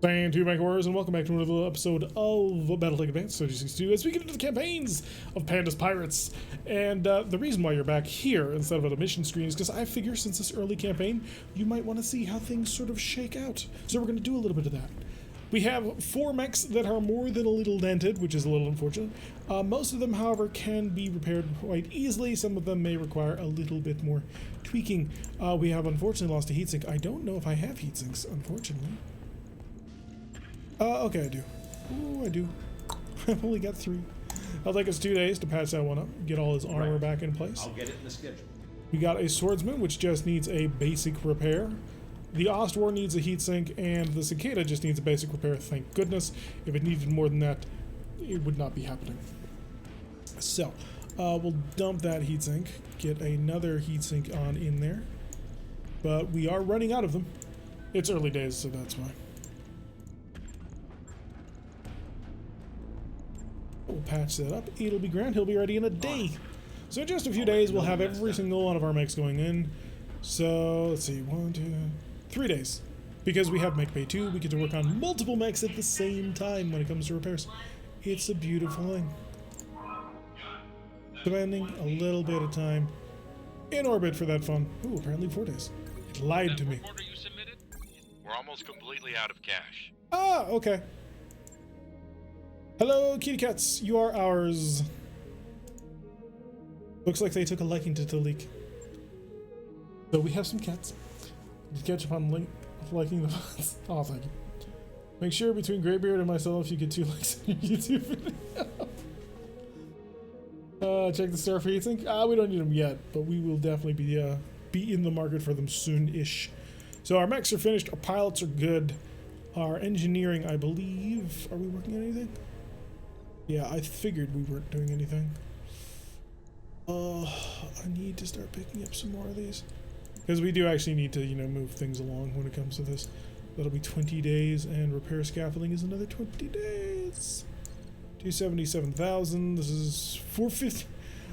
And to mechwarriors, and welcome back to another episode of BattleTech Advanced 32 as we get into the campaigns of Panda's Pirates. And the reason why you're back here instead of at a mission screen is because I figure since this early campaign, you might want to see how things sort of shake out. So we're going to do a little bit of that. We have 4 mechs that are more than a little dented, which is a little unfortunate. Most of them, however, can be repaired quite easily. Some of them may require a little bit more tweaking. We have unfortunately lost a heatsink. I don't know if I have heatsinks, unfortunately. Okay, I do. Ooh, I do. I've only got 3. It'll take us 2 days to patch that one up, get all his armor back in place. I'll get it in the schedule. We got a swordsman, which just needs a basic repair. The Ostwar needs a heatsink, and the Cicada just needs a basic repair, thank goodness. If it needed more than that, it would not be happening. So, we'll dump that heatsink, get another heatsink on in there. But we are running out of them. It's early days, so that's why. We'll patch that up. It'll be grand. He'll be ready in a day. So in just a few days, we'll have every single one of our mechs going in. So let's see, 1, 2, 3 days. Because we have Mech Bay 2, we get to work on multiple mechs at the same time when it comes to repairs. It's a beautiful thing. Spending a little bit of time in orbit for that fun. Ooh, apparently 4 days. It lied to me. We're almost completely out of cash. Ah, okay. Hello, kitty cats. You are ours. Looks like they took a liking to Talik. So we have some cats. To catch up on liking the bots. Oh, thank you. Make sure between Greybeard and myself you get 2 likes on your YouTube video. Check the star for heatsink. We don't need them yet, but we will definitely be in the market for them soon-ish. So our mechs are finished. Our pilots are good. Our engineering, I believe. Are we working on anything? Yeah, I figured we weren't doing anything. I need to start picking up some more of these. Because we do actually need to, move things along when it comes to this. That'll be 20 days, and repair scaffolding is another 20 days. 277,000. This is 450.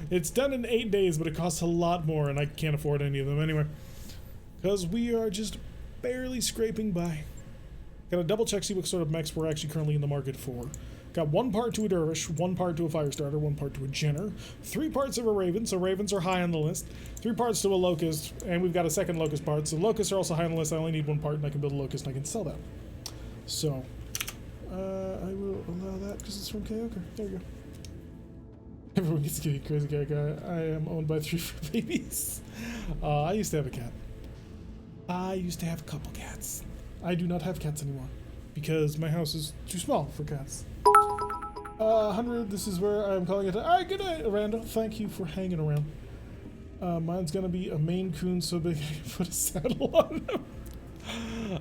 It's done in 8 days, but it costs a lot more, and I can't afford any of them anyway. Because we are just barely scraping by. Gotta double check, see what sort of mechs we're actually currently in the market for. Got 1 part to a dervish, 1 part to a fire starter, 1 part to a jenner, 3 parts of a raven, so ravens are high on the list, 3 parts to a locust, and we've got a second locust part, so locusts are also high on the list. I only need 1 part and I can build a locust and I can sell that. So, I will allow that because it's from Kayoker. There you go. Everyone gets to get crazy cat guy. I am owned by 3 fur babies. I used to have a cat. I used to have a couple cats. I do not have cats anymore because my house is too small for cats. 100, this is where I'm calling it. Alright, good night, Randall. Thank you for hanging around. Mine's gonna be a Maine Coon so big I can put a saddle on him.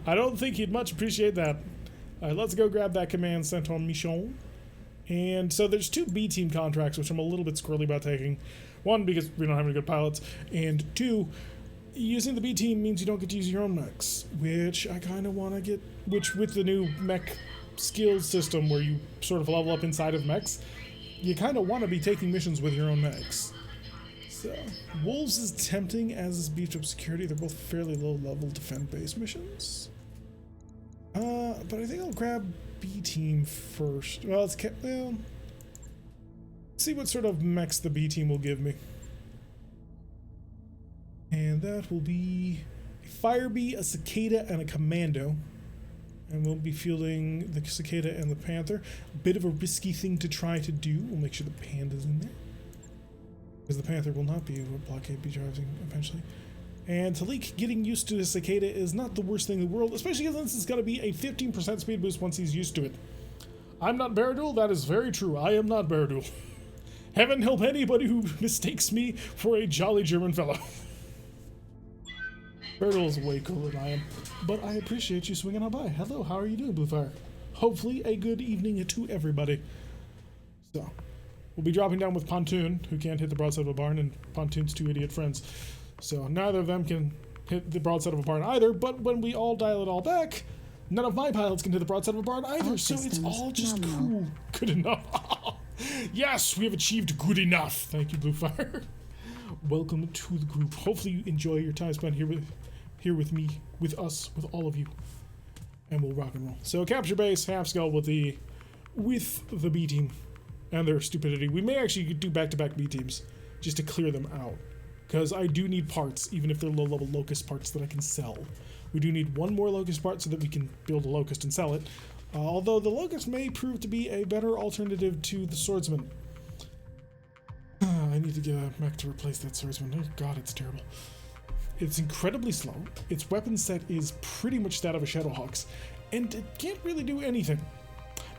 I don't think he'd much appreciate that. Alright, let's go grab that command sent on Michon. And so there's 2 B team contracts, which I'm a little bit squirrely about taking. 1, because we don't have any good pilots, and 2, using the B team means you don't get to use your own mechs, which I kind of want to get, which with the new mech skills system where you sort of level up inside of mechs, you kind of want to be taking missions with your own mechs. So, Wolves is tempting, as is Beefed Up Security. They're both fairly low-level defend-based missions. But I think I'll grab B-Team first. Well, let's see what sort of mechs the B-Team will give me. And that will be a Fire Bee, a Cicada, and a Commando. And we'll be fielding the Cicada and the Panther. A bit of a risky thing to try to do. We'll make sure the Panda's in there, because the Panther will not be able to blockade B driving eventually. And Talik getting used to the Cicada is not the worst thing in the world, especially since it's going to be a 15% speed boost once he's used to it. I'm not Baradul, that is very true. I am not Baradul. Heaven help anybody who mistakes me for a jolly German fellow. Baradul is way cooler than I am, but I appreciate you swinging on by. Hello, how are you doing, Bluefire? Hopefully a good evening to everybody. So, we'll be dropping down with Pontoon, who can't hit the broadside of a barn, and Pontoon's 2 idiot friends. So neither of them can hit the broadside of a barn either, but when we all dial it all back, none of my pilots can hit the broadside of a barn either, so it's all just cool. Good enough. Yes, we have achieved good enough. Thank you, Bluefire. Welcome to the group. Hopefully you enjoy your time spent here with me, with us, with all of you. and we'll rock and roll. So capture base, half skull with the B team and their stupidity. We may actually do back-to-back B teams just to clear them out, because I do need parts, even if they're low-level locust parts that I can sell. We do need one more locust part so that we can build a locust and sell it. Although the locust may prove to be a better alternative to the swordsman. I need to get a mech to replace that swordsman. Oh god, it's terrible. It's incredibly slow. Its weapon set is pretty much that of a Shadowhawk's, and it can't really do anything.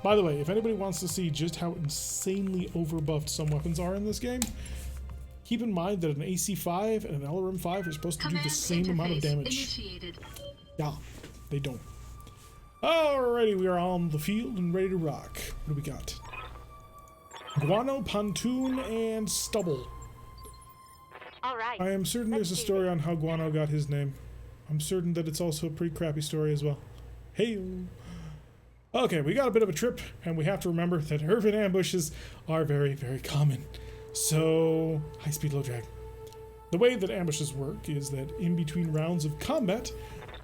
By the way, if anybody wants to see just how insanely overbuffed some weapons are in this game, keep in mind that an AC5 and an LRM5 are supposed to do the same amount of damage. Initiated. Yeah, they don't. Alrighty, we are on the field and ready to rock. What do we got? Guano, pontoon, and stubble. All right. I am certain there's a story on how Guano got his name. I'm certain that it's also a pretty crappy story as well. Hey. Okay, we got a bit of a trip, and we have to remember that urban ambushes are very, very common. So, high speed, low drag. The way that ambushes work is that in between rounds of combat,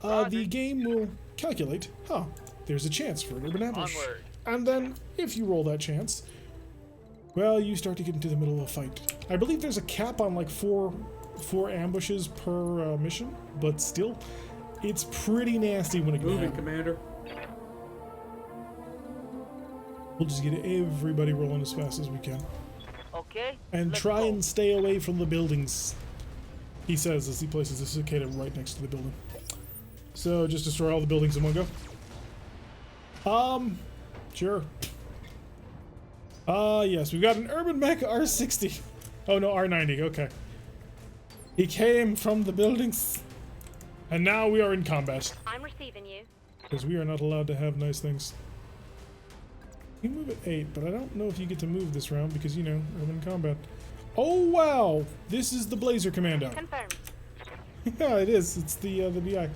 the game will calculate, there's a chance for an urban ambush. Onward. And then, if you roll that chance, well, you start to get into the middle of a fight. I believe there's a cap on like four ambushes per mission, but still, it's pretty nasty when it goes Moving, down. Commander. We'll just get everybody rolling as fast as we can. Okay. And let's try go. and stay away from the buildings, he says as he places a cicada right next to the building. So just destroy all the buildings in one go? Sure. Yes, we've got an urban mech R60. Oh no, R90, okay. He came from the buildings. And now we are in combat. I'm receiving you. Because we are not allowed to have nice things. You move at 8, but I don't know if you get to move this round because, you know, I'm in combat. Oh, wow! This is the Blazer Commando. Confirmed. Yeah, it is. It's the BI.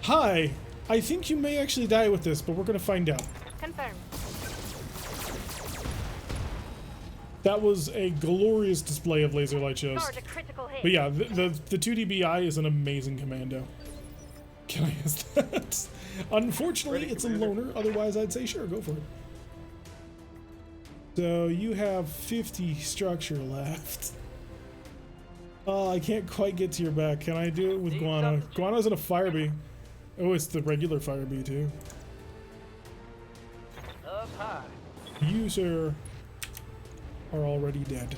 Hi! I think you may actually die with this, but we're going to find out. Confirmed. That was a glorious display of laser light shows. Charge a critical hit. But yeah, the 2D BI is an amazing commando. Can I use that? Unfortunately, Ready, it's Commander. a loner. Otherwise, I'd say sure, go for it. So you have 50 structure left. Oh, I can't quite get to your back. Can I do it with Guano? Guano's in a fire bee. Oh, it's the regular fire bee too. Up high. You, sir, are already dead.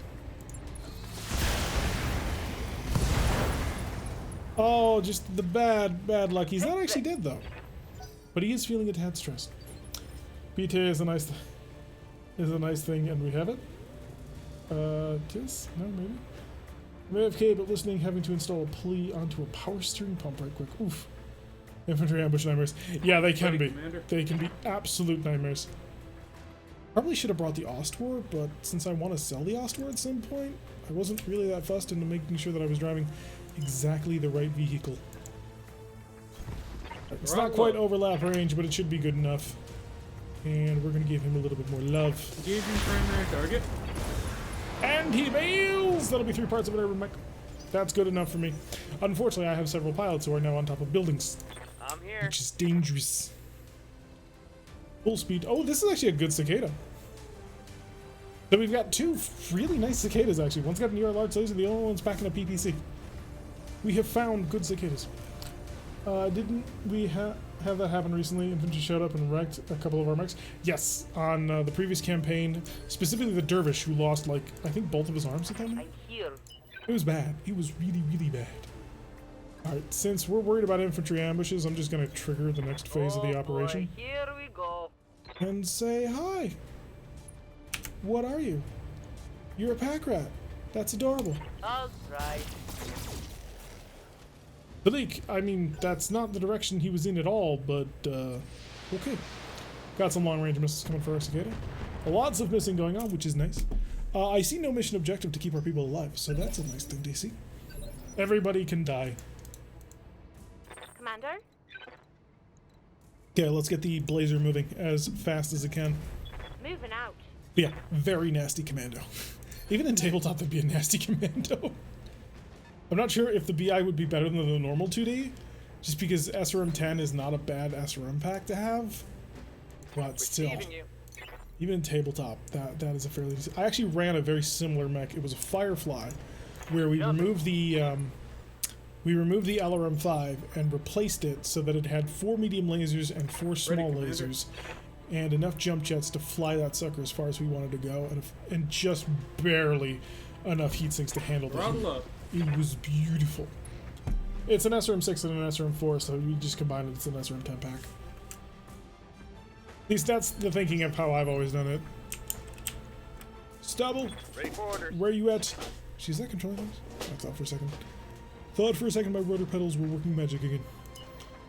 Oh, just the bad luck. He's not actually dead though, but he is feeling a tad stressed. BTA is a nice thing, and we have it. Tis? No, maybe. I'm AFK, but listening, having to install a pulley onto a power steering pump right quick. Oof. Infantry ambush nightmares. Yeah, they can Ready, be. Commander. They can be absolute nightmares. Probably should have brought the Ostwar, but since I want to sell the Ostwar at some point, I wasn't really that fussed into making sure that I was driving exactly the right vehicle. It's not quite overlap range, but it should be good enough. And we're going to give him a little bit more love. Engaging primary target. And he bails! That'll be 3 parts of an urban mech. That's good enough for me. Unfortunately, I have several pilots who are now on top of buildings, I'm here. which is dangerous. Full speed. Oh, this is actually a good cicada. So we've got 2 really nice cicadas, actually. One's got an ER large laser, the other one's packing a PPC. We have found good cicadas. Didn't we have that happen recently? Infantry showed up and wrecked a couple of our mechs. Yes, on the previous campaign, specifically the dervish who lost, like, I think both of his arms at that time. I'm here. It was bad. It was really, really bad. Alright, since we're worried about infantry ambushes, I'm just going to trigger the next phase of the Oh, operation boy, here we go. and say, hi. What are you? You're a pack rat. That's adorable. All right. Balik, I mean, that's not the direction he was in at all, but, okay. Got some long-range missiles coming for our cicada. Lots of missing going on, which is nice. I see no mission objective to keep our people alive, so that's a nice thing to see. Everybody can die. Commander? Okay, let's get the Blazer moving as fast as it can. Moving out. Yeah, very nasty commando. Even in tabletop, there'd be a nasty commando. I'm not sure if the BI would be better than the normal 2D, Just because SRM-10 is not a bad SRM pack to have, but still, Receiving you. even in tabletop, that is a fairly decent. I actually ran a very similar mech. It was a Firefly, where we removed the LRM-5 and replaced it so that it had 4 medium lasers and 4 small lasers, and enough jump jets to fly that sucker as far as we wanted to go, and just barely enough heat sinks to handle the heat. It was beautiful. It's an SRM-6 and an SRM-4, so you just combine it. It's an SRM-10 pack. At least that's the thinking of how I've always done it. Stubble, Ready for orders. where you at? She's that controlling things? I thought for a second. Thought for a second my rotor pedals were working magic again.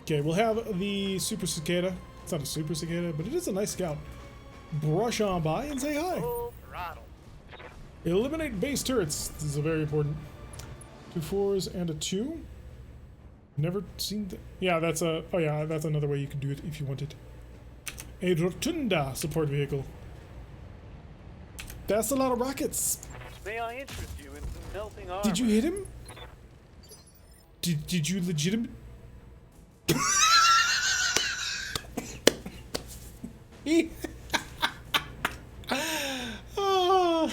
Okay, we'll have the Super Cicada. It's not a Super Cicada, but it is a nice scout. Brush on by and say hi. Full throttle. Eliminate base turrets. This is a very important. 2 4s and a 2. Never seen that. Yeah, that's a. Oh yeah, that's another way you can do it if you wanted. A Rotunda support vehicle. That's a lot of rockets. May I interest you in some melting armor? Did you hit him? Did you legitimate? Oh.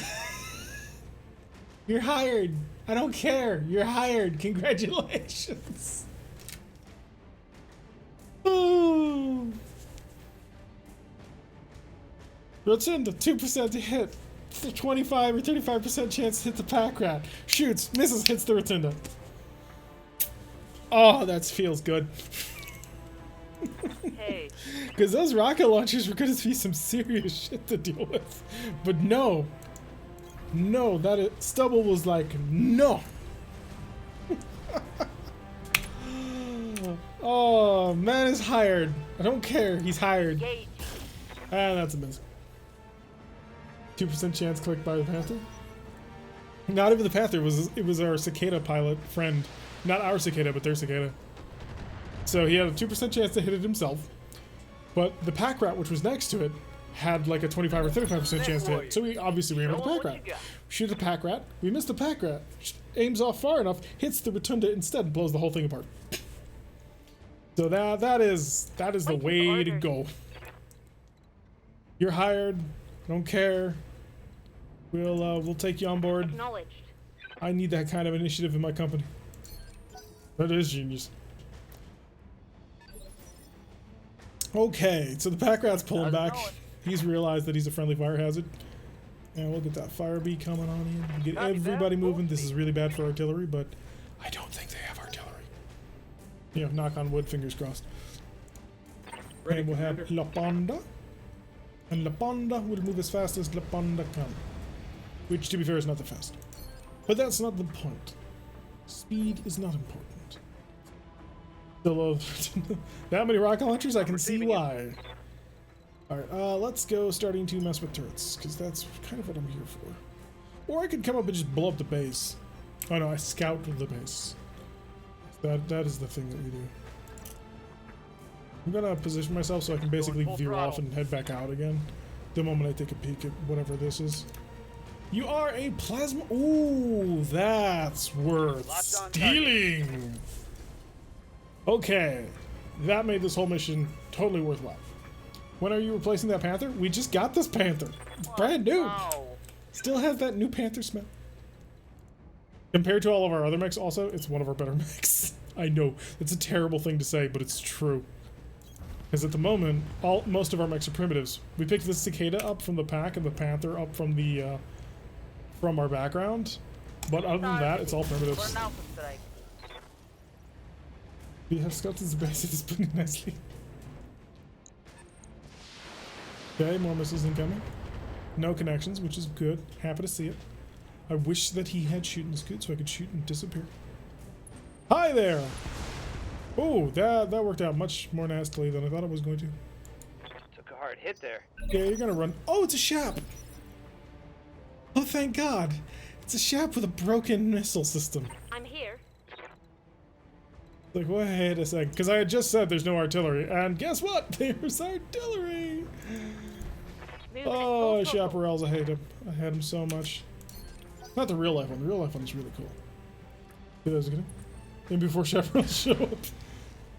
You're hired. I don't care. You're hired. Congratulations. Oh. Rotunda, 2% to hit. 25 or 35% chance to hit the pack rat. Shoots, misses, hits the Rotunda. Oh, that feels good. Hey. Because those rocket launchers were going to be some serious shit to deal with. But no. No, Stubble was like, no. Oh, man is hired. I don't care. He's hired. Gate. Ah, that's a miss. 2% chance clicked by the Panther. Not even the Panther. It was our Cicada pilot friend. Not our Cicada, but their Cicada. So he had a 2% chance to hit it himself. But the pack rat, which was next to it, had like a 25 or 35% chance to hit. So we obviously ran with the pack rat. Shoot the pack rat. We missed the pack rat. Aims off far enough, hits the Rotunda instead, and blows the whole thing apart. So that is the way to go. You're hired. Don't care. We'll take you on board. Acknowledged. I need that kind of initiative in my company. That is genius. Okay, so the pack rat's pulling back. He's realized that he's a friendly fire hazard. And we'll get that fire bee coming on in. Get everybody moving. This is really bad for artillery, but I don't think they have artillery. You know, knock on wood, fingers crossed. And we'll have La Panda. And La Panda will move as fast as La Panda can. Which, to be fair, is not the fast. But that's not the point. Speed is not important. That many rocket launchers, I can see why. Alright, let's go starting to mess with turrets, because that's kind of what I'm here for. Or I could come up and just blow up the base. Oh no, I scout the base. That is the thing that we do. I'm gonna position myself so I can basically veer off and head back out again the moment I take a peek at whatever this is. You are a plasma. Ooh, that's worth stealing. Okay, that made this whole mission totally worthwhile. When are you replacing that Panther? We just got this Panther. It's brand new. Still has that new Panther smell. Compared to all of our other mechs, also, it's one of our better mechs. I know, it's a terrible thing to say, but it's true. Because at the moment, most of our mechs are primitives. We picked the Cicada up from the pack and the Panther up from the from our background. But other than that, it's all primitives. We have scouts as a base. It is pretty nicely. Okay, more missiles incoming. No connections, which is good. Happy to see it. I wish that he had shooting scoot so I could shoot and disappear. Hi there! Oh, that worked out much more nastily than I thought it was going to. Took a hard hit there. Yeah, you're gonna run. Oh, it's a Shap! Oh, thank God! It's a Shap with a broken missile system. I'm here. Like, wait a second, because I had just said there's no artillery, and guess what? There's artillery! Oh, Chaparrals, I hate him. I hate him so much. Not the real life one. The real life one is really cool. See those again? And before Chaparrals show up.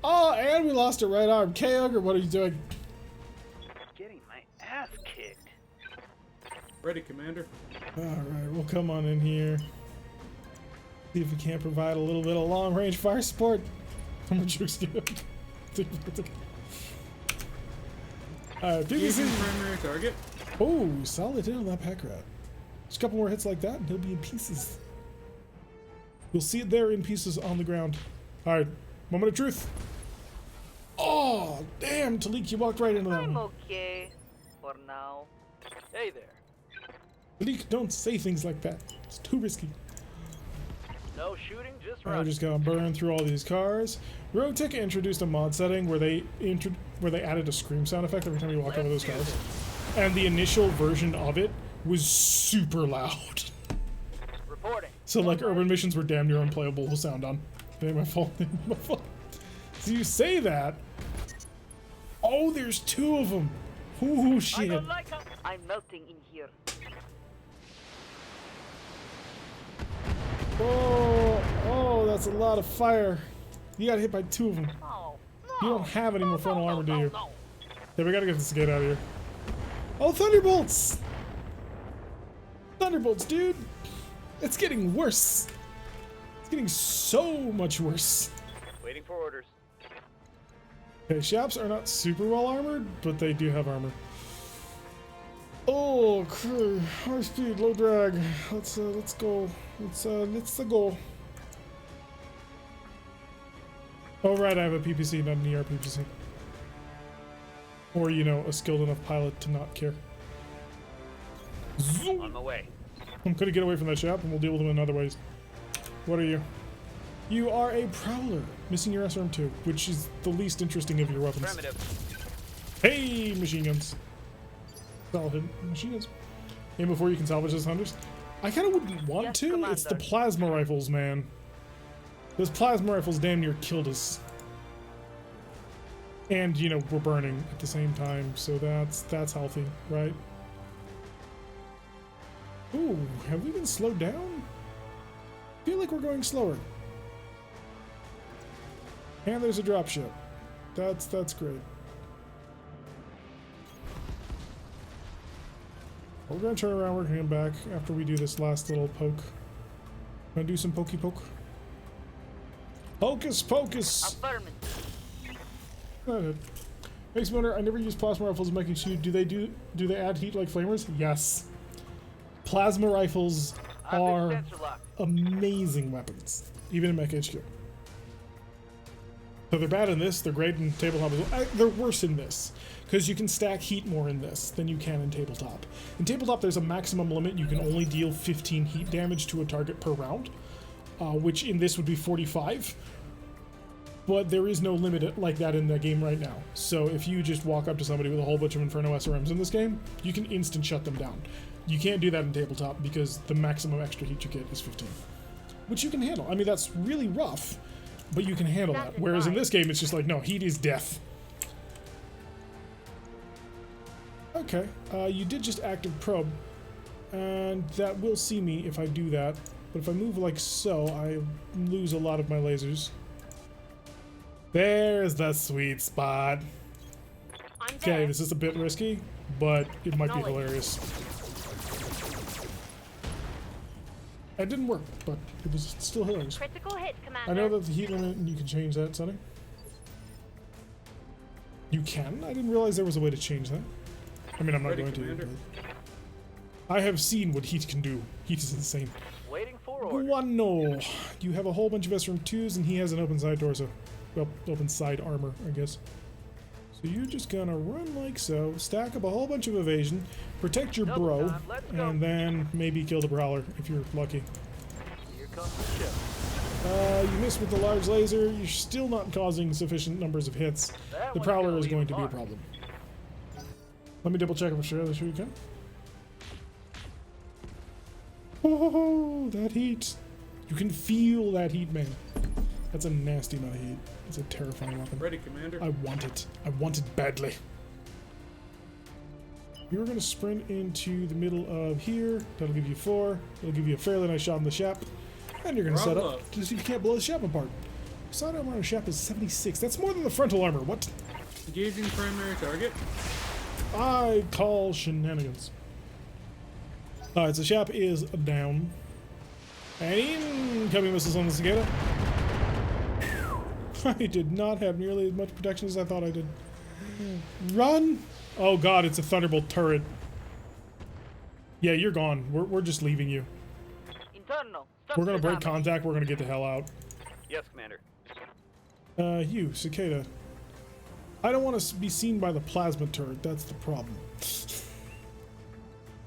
Oh, and we lost a right arm. K-Ogre, what are you doing? Getting my ass kicked. Ready, Commander. Alright, we'll come on in here. See if we can't provide a little bit of long-range fire support. How much jokes do you have? Alright, Using PVC. primary target. Oh, solid hit on that pack rat. Just a couple more hits like that, and he'll be in pieces. You'll see it there in pieces on the ground. Alright, moment of truth. Oh, damn, Talik, you walked right into that I'm one. okay. For now. Hey there. Talik, don't say things like that. It's too risky. No shooting, just I'm run. just gonna burn through all these cars. BattleTech introduced a mod setting where they added a scream sound effect every time you walk over those cars. And the initial version of it was super loud. Reporting. So like urban missions were damn near unplayable with sound on. It ain't my fault. It ain't my fault. So you say that. Oh, there's two of them. Ooh, I shit. don't like how I'm melting in here. Oh, that's a lot of fire. You got hit by two of them. Oh, You don't have any more frontal armor, do you? no. Yeah, we gotta get this gate out of here. Oh, thunderbolts! Thunderbolts, dude! It's getting worse. It's getting so much worse. Waiting for orders. Okay, Shaps are not super well armored, but they do have armor. Oh, okay. High speed, low drag. Let's go. Let's go. Oh right, I have a PPC, not an ER PPC. Or, you know, a skilled enough pilot to not care. Zoom. On my way. I'm gonna get away from that shop and we'll deal with them in other ways. What are you? You are a Prowler, missing your SRM2, which is the least interesting of your weapons. Primitive. Hey, machine guns. Solid machine guns. And before you can salvage those hunters, I kind of wouldn't want Yes, to. It's the Commander. plasma rifles, man. Those plasma rifles damn near killed us. And, you know, we're burning at the same time, so that's healthy, right? Ooh, have we been slowed down? I feel like we're going slower. And there's a dropship. That's great. We're gonna turn around, we're gonna come back after we do this last little poke. Gonna do some pokey poke. Hocus pocus! Affirmative. Makes me wonder, I never use plasma rifles in Mech HQ. Do they add heat like flamers? Yes. Plasma rifles I've been are sensor locked. amazing weapons, even in Mech HQ. So they're bad in this, they're great in tabletop as well. They're worse in this, because you can stack heat more in this than you can in tabletop. In tabletop, there's a maximum limit. You can only deal 15 heat damage to a target per round, which in this would be 45. But there is no limit like that in the game right now. So if you just walk up to somebody with a whole bunch of Inferno SRMs in this game, you can instant shut them down. You can't do that in tabletop because the maximum extra heat you get is 15. Which you can handle. I mean, that's really rough, but you can handle that. Whereas in this game, it's just like, no, heat is death. Okay, you did just active probe, and that will see me if I do that. But if I move like so, I lose a lot of my lasers. There's the sweet spot. I'm Okay, there. this is a bit risky, but it might be Acknowledge. hilarious. It didn't work, but it was still hilarious. Critical hit, Commander. I know that the heat limit, and you can change that setting. You can? I didn't realize there was a way to change that. I mean, I'm not Ready, going to. Commander. But I have seen what heat can do. Heat is insane. Waiting for orders. Guano! You have a whole bunch of SRM2s, and he has an open side torso. Well, open side armor, I guess. So you're just gonna run like so, stack up a whole bunch of evasion, protect your Double bro, time, let's go. and then maybe kill the Prowler if you're lucky. Here comes the ship. You miss with the large laser, you're still not causing sufficient numbers of hits. That The one's Prowler gonna is leave going a to be a mark. problem. Let me double check if I'm sure you can. Oh, that heat. You can feel that heat, man. That's a nasty amount of heat. It's a terrifying weapon. Ready, Commander. I want it. I want it badly. You're going to sprint into the middle of here. That'll give you 4. It'll give you a fairly nice shot in the shap. And you're going to set Bravo. up to see if you can't blow the shap apart. Side armor on a ship is 76. That's more than the frontal armor. What? Engaging primary target. I call shenanigans. Alright, so ship is down. And incoming missiles on the cicada. I did not have nearly as much protection as I thought I did. Run! Oh god, it's a Thunderbolt turret. Yeah, you're gone. We're just leaving you. Internal. We're gonna break contact. We're gonna get the hell out. Yes, Commander. You, Cicada. I don't want to be seen by the plasma turret. That's the problem.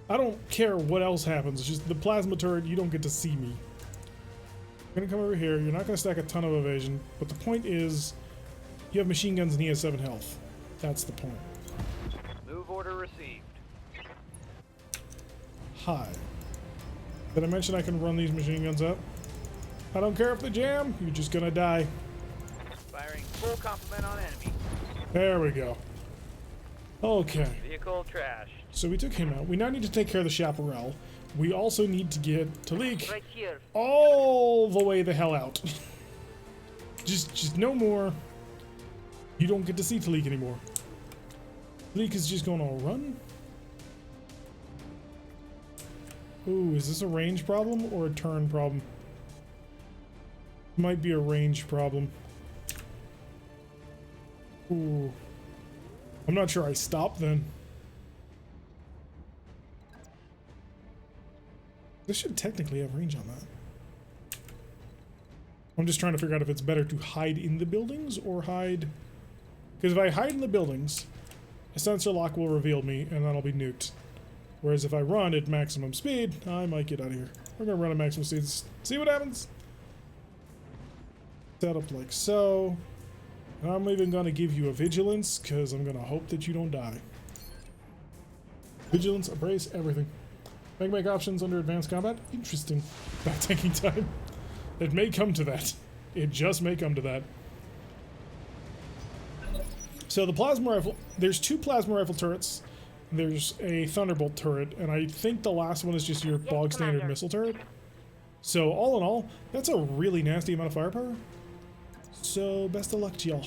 I don't care what else happens. It's just the plasma turret, you don't get to see me. You're gonna come over here. You're not gonna stack a ton of evasion. But the point is, you have machine guns and he has 7 health. That's the point. Move order received. Hi. Did I mention I can run these machine guns up? I don't care if they jam. You're just gonna die. Firing full complement on enemy. There we go. Okay. Vehicle trash. So we took him out. We now need to take care of the chaparral. We also need to get Talik Right here. all the way the hell out. just no more. You don't get to see Talik anymore. Talik is just going to run. Ooh, is this a range problem or a turn problem? Might be a range problem. Ooh. I'm not sure I stopped then. This should technically have range on that. I'm just trying to figure out if it's better to hide in the buildings or hide... Because if I hide in the buildings, a sensor lock will reveal me and then I'll be nuked. Whereas if I run at maximum speed, I might get out of here. We're gonna run at maximum speed. See what happens? Set up like so. I'm even gonna give you a vigilance because I'm gonna hope that you don't die. Vigilance, a brace, everything. Mech options under advanced combat. Interesting. Back tanking time. It may come to that. It just may come to that. So the plasma rifle, there's 2 plasma rifle turrets. There's a Thunderbolt turret, and I think the last one is just your bog standard missile turret. So all in all, that's a really nasty amount of firepower. So best of luck to y'all.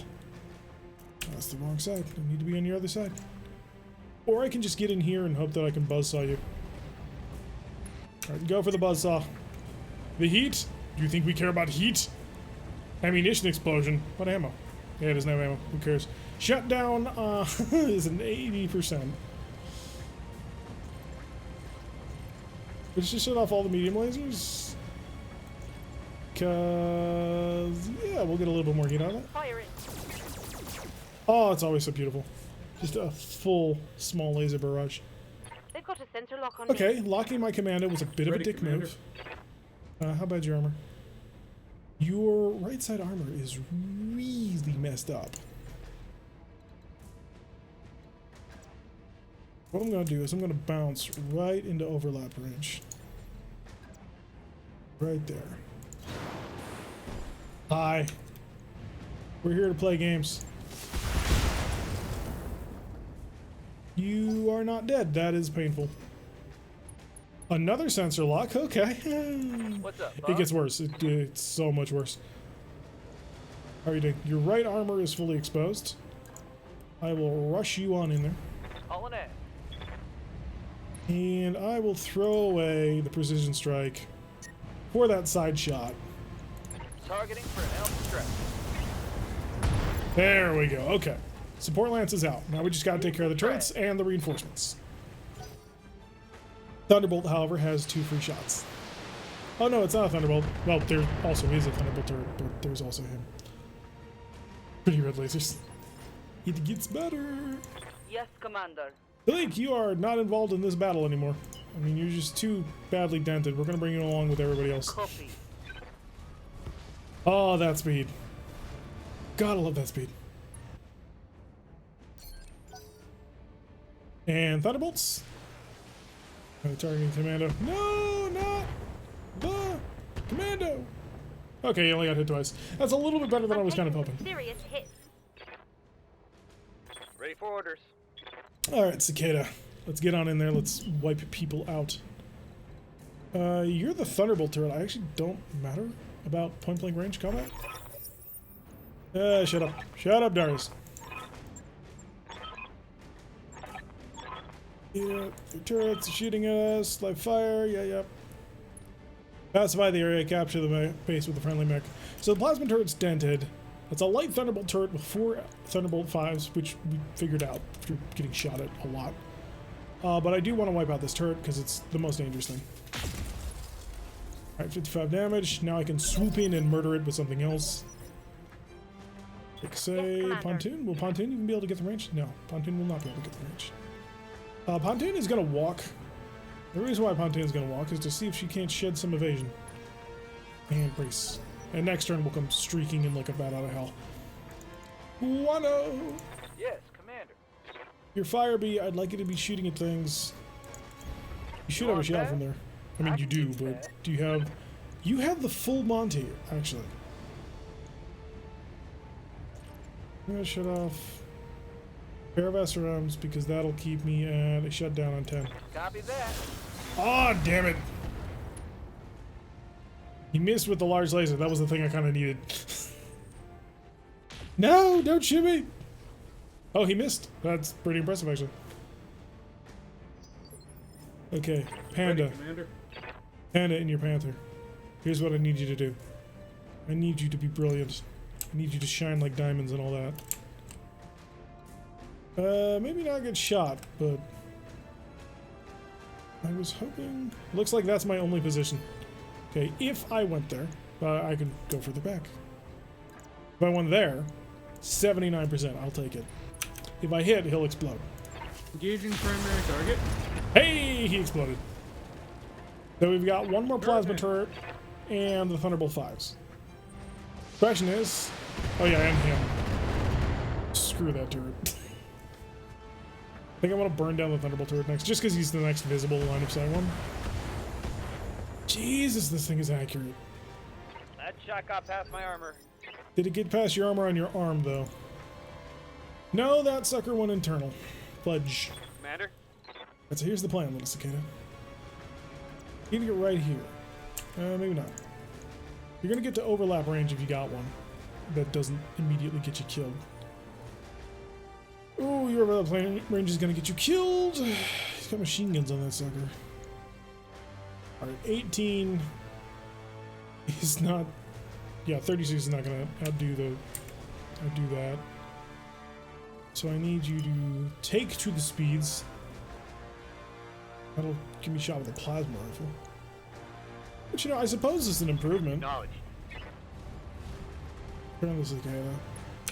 That's the wrong side. I need to be on your other side. Or I can just get in here and hope that I can buzzsaw you. Alright, go for the buzzsaw. The heat? Do you think we care about heat? Ammunition explosion. What ammo? Yeah, it doesn't have ammo. Who cares? Shutdown is an 80%. Let's just shut off all the medium lasers. Cause yeah, we'll get a little bit more heat out of that. Fire it. Oh, it's always so beautiful. Just a full small laser barrage. They've got a sensor lock on Okay, me. locking my commando was a bit of a Ready, dick Commander. move. How about your armor? Your right side armor is really messed up. What I'm gonna do is I'm gonna bounce right into overlap range. Right there. Hi. We're here to play games. You are not dead. That is painful. Another sensor lock. Okay. What's up, It gets worse. It's so much worse. How are you doing? Your right armor is fully exposed. I will rush you on in there. Hauling in. And I will throw away the precision strike for that side shot. Targeting for an elf stretch. There we go. Okay. Support lance is out. Now we just got to take care of the turrets and the reinforcements. Thunderbolt, however, has 2 free shots. Oh no, it's not a Thunderbolt. Well, there also is a Thunderbolt turret, but there's also him. Pretty red lasers. It gets better. Yes, Commander. Link, you are not involved in this battle anymore. I mean, you're just too badly dented. We're gonna bring you along with everybody else. Copy. Oh, that speed. Gotta love that speed. And Thunderbolts. Targeting Commando. No, not the Commando. Okay, you only got hit twice. That's a little bit better than I was kind of hoping. Serious hits. Ready for orders. Alright, Cicada. Let's get on in there. Let's wipe people out. You're the Thunderbolt turret. I actually don't matter about point-blank range combat. Shut up. Shut up, Darius. Yeah, the turrets are shooting at us. Live fire. Yeah. Pacify the area. Capture the base with the friendly mech. So the plasma turret's dented. It's a light Thunderbolt turret with 4 Thunderbolt 5s, which we figured out after getting shot at a lot. But I do want to wipe out this turret because it's the most dangerous thing. Alright, 55 damage. Now I can swoop in and murder it with something else. Like, say, Pontoon? Will Pontoon even be able to get the range? No, Pontoon will not be able to get the range. Pontoon is going to walk. The reason why Pontoon is going to walk is to see if she can't shed some evasion. And brace. And next turn we'll come streaking in like a bat out of hell. Wano! Yes, Commander. Your fire bee, I'd like you to be shooting at things. You should have a shot from there. I mean, you do, but do you have... You have the full Monty, actually. I'm gonna shut off pair of SRMs because that'll keep me at a shutdown on 10. Copy that. Oh, damn it! He missed with the large laser. That was the thing I kind of needed. No, don't shoot me! Oh, he missed. That's pretty impressive, actually. Okay, Panda. Ready, Commander. Panda in your Panther. Here's what I need you to do. I need you to be brilliant. I need you to shine like diamonds and all that. Maybe not get shot, but... I was hoping... Looks like that's my only position. Okay, if I went there, I could go further back. If I went there, 79%, I'll take it. If I hit, he'll explode. Engaging primary target. Hey, he exploded. So we've got one more plasma turret and the Thunderbolt 5s. Question is, oh yeah, and him. Screw that turret. I think I want to burn down the Thunderbolt turret next, just because he's the next visible line of sight one. Jesus, this thing is accurate. That shot got past my armor. Did it get past your armor on your arm, though? No, that sucker went internal. Fudge. Commander? Right, so here's the plan, little cicada. You need to get right here. Maybe not. You're gonna get to overlap range if you got one. That doesn't immediately get you killed. Oh, your overlap range is gonna get you killed. He's got machine guns on that sucker. Alright, 18 is not... Yeah, 36 is not gonna outdo that. So I need you to take to the speeds. That'll give me a shot with a plasma rifle. But you know, I suppose it's an improvement. Knowledge. Turn on this guy though.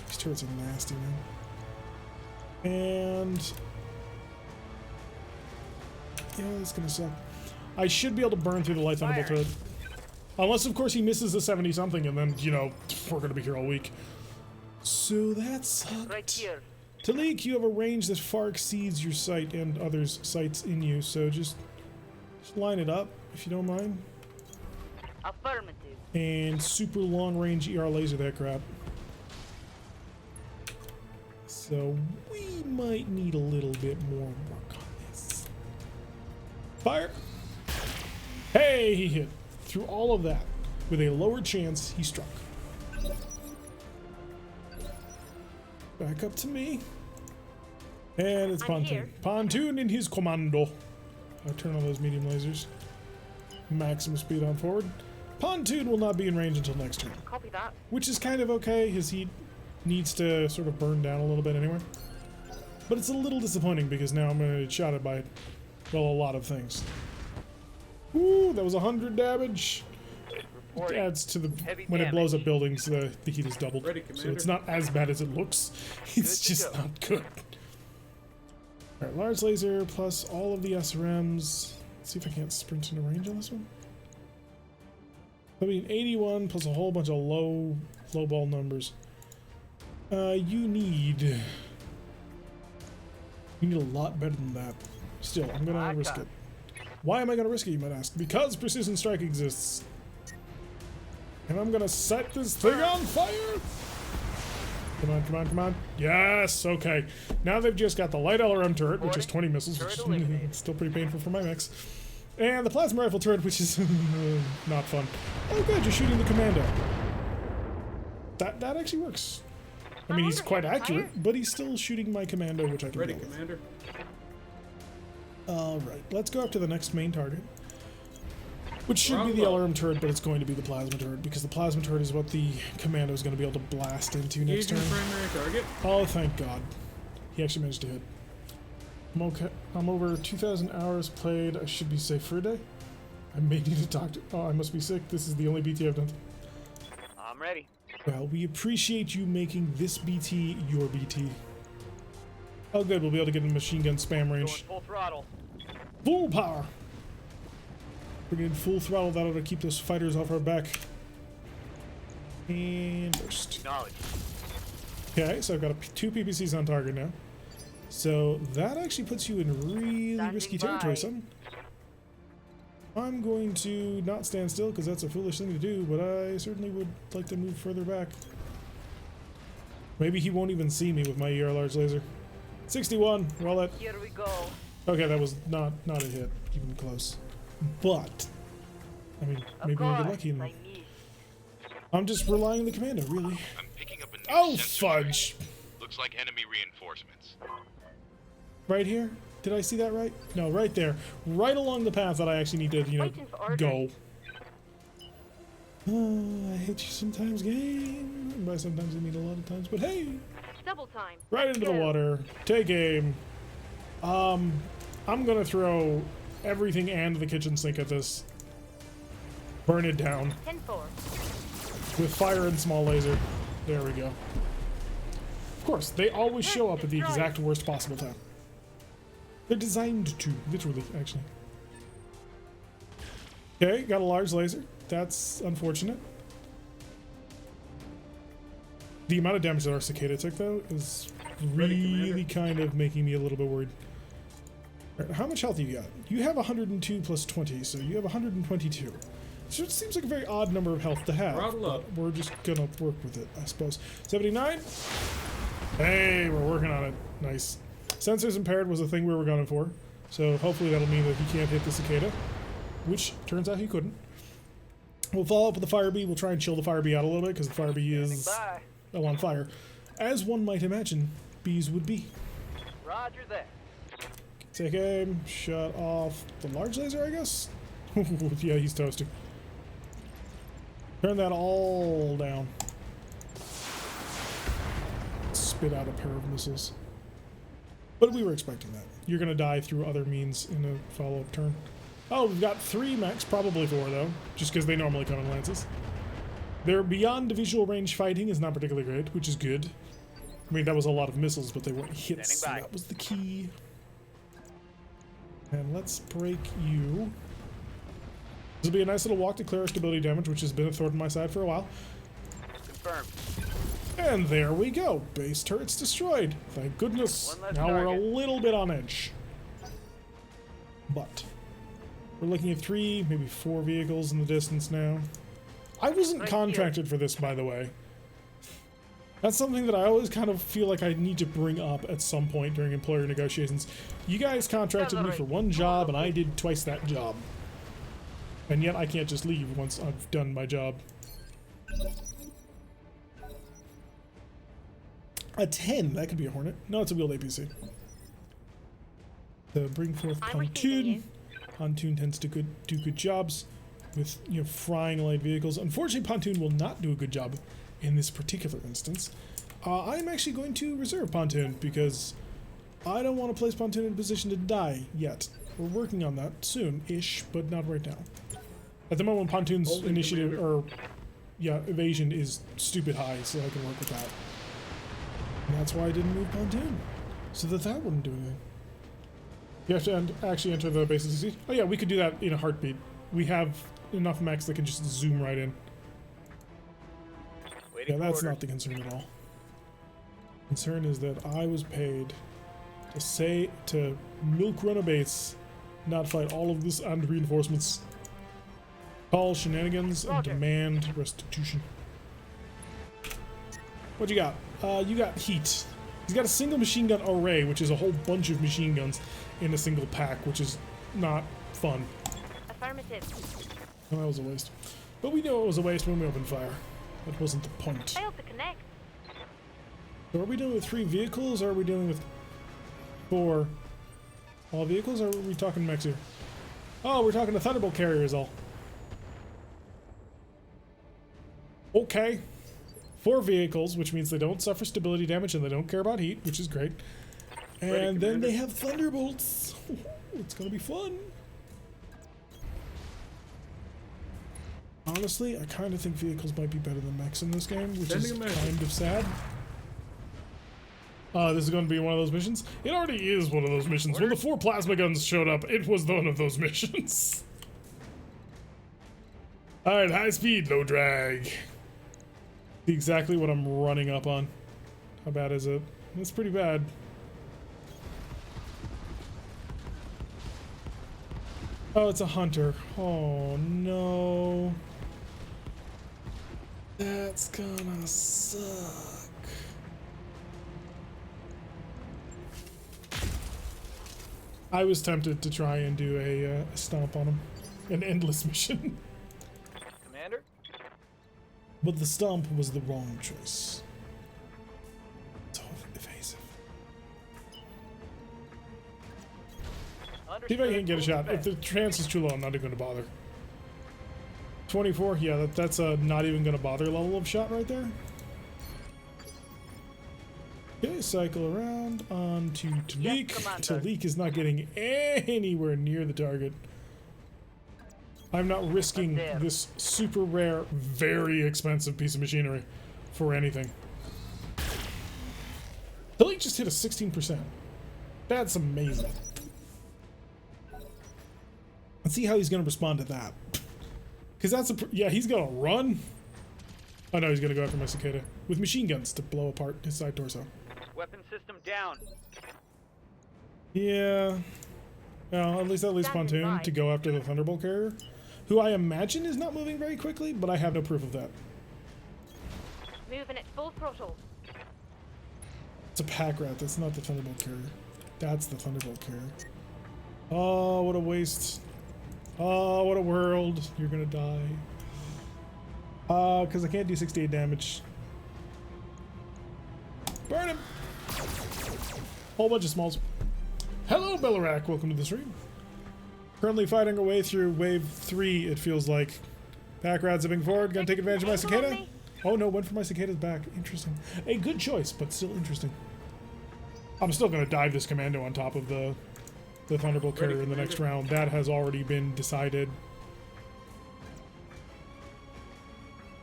These turrets are nasty, man. And... yeah, that's gonna suck. I should be able to burn through the light Thunderbolt turret. Unless, of course, he misses the 70-something, and then, you know, we're gonna be here all week. So that sucked. Right here. Talik, you have a range that far exceeds your sight and others' sights in you, so just line it up, if you don't mind. Affirmative. And super long-range ER laser that crap. So we might need a little bit more work on this. Fire! Hey, he hit. Through all of that, with a lower chance, he struck. Back up to me. And it's I'm Pontoon. here. Pontoon in his commando. I'll turn on those medium lasers. Maximum speed on forward. Pontoon will not be in range until next turn. Copy that. Which is kind of okay. His heat needs to sort of burn down a little bit anyway. But it's a little disappointing because now I'm going to get shot at by, well, a lot of things. Ooh, that was 100 damage. It adds to the when it blows up buildings, the heat is doubled. Ready, So Commander. it's not as bad as it looks. It's just not good. Alright, large laser plus all of the SRMs. Let's see if I can't sprint into range on this one. I mean, 81 plus a whole bunch of low ball numbers. You need a lot better than that. Still, I'm gonna risk it. Why am I gonna risk it, you might ask? Because Precision Strike exists. And I'm gonna set this thing on fire! Come on, come on, come on. Yes, okay. Now they've just got the light LRM turret, which is 20 missiles, which is still pretty painful for my mechs. And the plasma rifle turret, which is not fun. Oh good, you're shooting the commando. That actually works. I mean, he's quite accurate, but he's still shooting my commando, which I can Ready, deal with. Commander. Alright, let's go up to the next main target. Which should be the Bravo. LRM turret, but it's going to be the plasma turret, because the plasma turret is what the commando is going to be able to blast into next Engaging turn. primary target. Oh, thank God. He actually managed to hit. I'm okay. I'm over 2,000 hours played. I should be safe for a day. I may need a doctor. Oh, I must be sick. This is the only BT I've done. I'm ready. Well, we appreciate you making this BT your BT. Oh, good. We'll be able to get in machine gun spam Going range. full throttle. Full power. Bring in full throttle. That ought to keep those fighters off our back. And burst. Knowledge. Okay, so I've got two PPCs on target now. So that actually puts you in really Standing risky by. territory, son. I'm going to not stand still because that's a foolish thing to do, but I certainly would like to move further back. Maybe he won't even see me with my ER large laser. 61. Well, that Here we go. okay. That was not a hit, even close. But I mean, Of maybe I course, get lucky. And I need. I'm just relying on the commando, really. I'm picking up a new Oh sensor fudge! train. Looks like enemy reinforcements. Right here? Did I see that right? No, right there. Right along the path that I actually need to, you know, Waiting for orders. go. I hate you sometimes, game. And by sometimes I mean a lot of times, but hey! Double time. Right Let's into the go. water. Take aim. I'm gonna throw everything and the kitchen sink at this. Burn it down. 10-4. With fire and small laser. There we go. Of course, they always show up at the exact worst possible time. They're designed to, literally, actually. Okay, got a large laser. That's unfortunate. The amount of damage that our cicada took, though, is really kind of making me a little bit worried. All right, how much health do you got? You have 102 plus 20, so you have 122. So it seems like a very odd number of health to have, Throttle but up. we're just gonna work with it, I suppose. 79? Hey, we're working on it. Nice. Sensors impaired was the thing we were gunning for, so hopefully that'll mean that he can't hit the cicada, which turns out he couldn't. We'll follow up with the fire bee. We'll try and chill the fire bee out a little bit because the fire bee is Bye. on fire, as one might imagine bees would be. Roger that. Take aim, shut off the large laser, I guess. Yeah, he's toasty. Turn that all down. Spit out a pair of missiles. But we were expecting that. You're gonna die through other means in a follow-up turn. Oh, we've got 3 mechs, probably 4 though, just because they normally come in lances. Their beyond visual range fighting is not particularly great, which is good. I mean, that was a lot of missiles, but they weren't hits, so Standing by. that was the key. And let's break you. This will be a nice little walk to clear our stability damage, which has been a thorn in my side for a while. Confirmed. And there we go. Base turret's destroyed. Thank goodness. One less Now we're a target. little bit on edge. But we're looking at 3, maybe 4 vehicles in the distance now. I wasn't Right contracted for this, by the way. That's something that I always kind of feel like I need to bring up at some point during employer negotiations. You guys contracted me for one job, and I did twice that job. And yet I can't just leave once I've done my job. A 10, that could be a Hornet. No, it's a wheeled APC. The bring forth I'm receiving pontoon. you. Pontoon tends to do good jobs with, you know, frying light vehicles. Unfortunately, pontoon will not do a good job in this particular instance. I'm actually going to reserve pontoon because I don't want to place pontoon in a position to die yet. We're working on that soon-ish, but not right now. At the moment, pontoon's Holding, initiative Commander. or evasion is stupid high, so I can work with that. And that's why I didn't move pontoon, so that wouldn't do anything. You have to actually enter the base of the siege. Oh yeah, we could do that in a heartbeat. We have enough mechs that can just zoom right in. Waiting Yeah, for that's orders. not the concern at all. Concern is that I was paid to milk run a base, not fight all of this and reinforcements. Call shenanigans and Roger. demand restitution. What you got? You got heat. He's got a single machine gun array, which is a whole bunch of machine guns in a single pack, which is not fun. Affirmative. Well, that was a waste. But we knew it was a waste when we opened fire. That wasn't the point. Failed to connect. So are we dealing with 3 vehicles, or are we dealing with 4? All vehicles, or are we talking mechs here? Oh, we're talking to Thunderbolt carriers all. Okay. 4 vehicles, which means they don't suffer stability damage and they don't care about heat, which is great. And then they have Thunderbolts. It's gonna be fun. Honestly, I kind of think vehicles might be better than mechs in this game, which is kind of sad. This is going to be one of those missions. It already is one of those missions. When the 4 plasma guns showed up, it was one of those missions. Alright, high speed, low drag. Exactly what I'm running up on. How bad is it? It's pretty bad. Oh, it's a hunter. Oh no. That's gonna suck. I was tempted to try and do a stomp on him. An endless mission. Commander? But the stomp was the wrong choice. So evasive. See if I can get a shot. If the chance is too low, I'm not even going to bother. 24, yeah, that's a not even going to bother level of shot right there. Okay, cycle around onto Talik. Talik is not getting anywhere near the target. I'm not risking this super rare, very expensive piece of machinery for anything. Talik just hit a 16%. That's amazing. Let's see how he's going to respond to that. Because that's a... yeah, he's going to run. Oh no, he's going to go after my cicada. With machine guns to blow apart his side torso. Weapon system down. Yeah. Well, at least that leaves Pontoon to go after the Thunderbolt carrier. Who I imagine is not moving very quickly, but I have no proof of that. Moving at full throttle. It's a pack rat. That's not the Thunderbolt carrier. That's the Thunderbolt carrier. Oh, what a waste. Oh, what a world. You're gonna die. Because I can't do 68 damage. Burn him! Whole bunch of smalls. Hello, Bellarak. Welcome to the stream. Currently fighting our way through wave 3, it feels like. Pack rats zipping forward. Gonna take advantage of my cicada. Oh no, went for my cicada's back. Interesting. A good choice, but still interesting. I'm still gonna dive this commando on top of the Thunderbolt carrier in the next round. That has already been decided.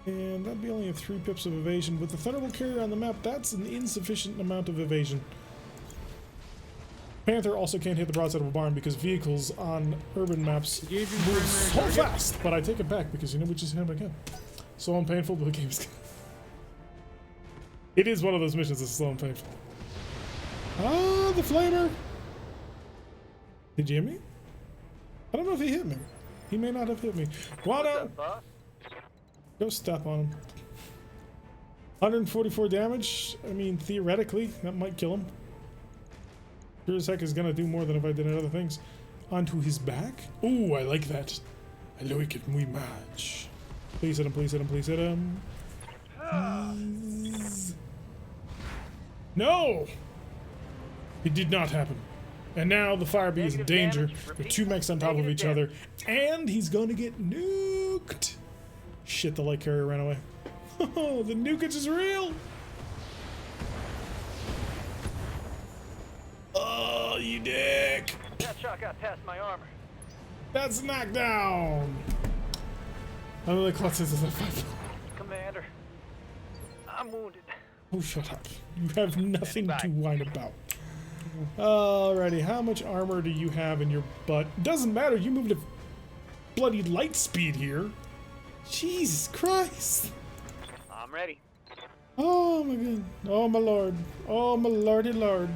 And that'd be only a 3 pips of evasion. With the Thunderbolt carrier on the map, that's an insufficient amount of evasion. Panther also can't hit the broadside of a barn because vehicles on urban maps move so fast. But I take it back because you know we just hit him again. Slow and painful, but the game's... it is one of those missions that's slow and painful. Ah, the flamer! Did you hit me? I don't know if he hit me. He may not have hit me. Guano! Go step on him. 144 damage. I mean, theoretically, that might kill him. Sure as heck is gonna do more than if I did other things. Onto his back. Ooh, I like that. I like it muy much. Please hit him, please hit him, please hit him. Please. No! It did not happen. And now the Fire Bee is in danger. The 2 mechs on top of each other. And he's gonna get nuked. Shit, the light carrier ran away. Oh, the nukage is real! Oh, you dick! That shot got past my armor. That's knockdown! I'm really close to the fight. Commander, I'm wounded. Oh, shut up. You have nothing to whine about. Alrighty, how much armor do you have in your butt? Doesn't matter, you moved at bloody light speed here. Jesus Christ! I'm ready. Oh my god. Oh my lord. Oh my lordy lord.